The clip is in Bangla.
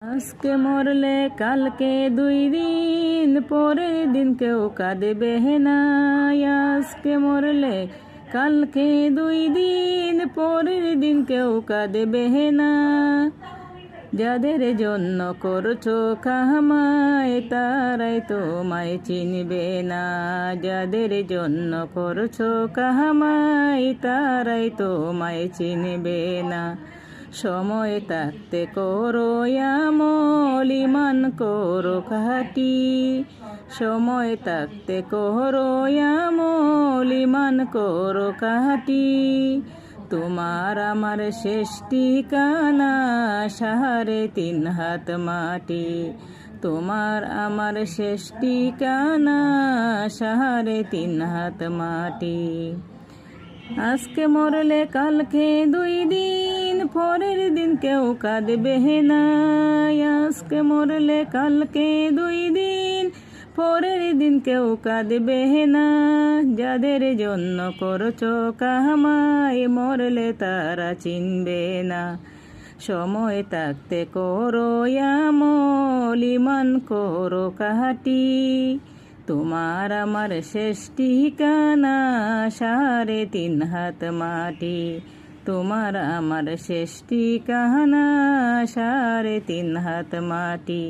আজকে মরলে কালকে 2 দিন, পরের দিন কেউ কাঁদবে না। আজকে মরলে কালকে 2 দিন, পরের দিন কেউ কাঁদবে না। যাদের জন্য করছো কামাই তারাই তোমায় চিনবে না। যাদের জন্য করছো কামাই তারাই তোমায় চিনবে না। সময় থাকতে করো আমল, ঈমান করো খাঁটি। সময় থাকতে করো আমল, ঈমান করো খাঁটি। তোমার আমার শেষ ঠিকানা 3.5 হাত মাটি। তোমার আমার শেষ ঠিকানা 3.5 হাত মাটি। আজকে মরলে কালকে 2 দিন, পরের দিন কেউ কাঁদবে না। আজকে মরলে কালকে 2 দিন, পরের দিন কেউ কাঁদবে না। যাদের জন্য করছো কামাই মরলে তারা চিনবে না। সময় থাকতে করো আমল, ঈমান করো খাঁটি। তোমার আমার শেষ ঠিকানা 3.5 হাত মাটি। তোমার আমার শেষ ঠিকানা 3.5 হাত মাটি।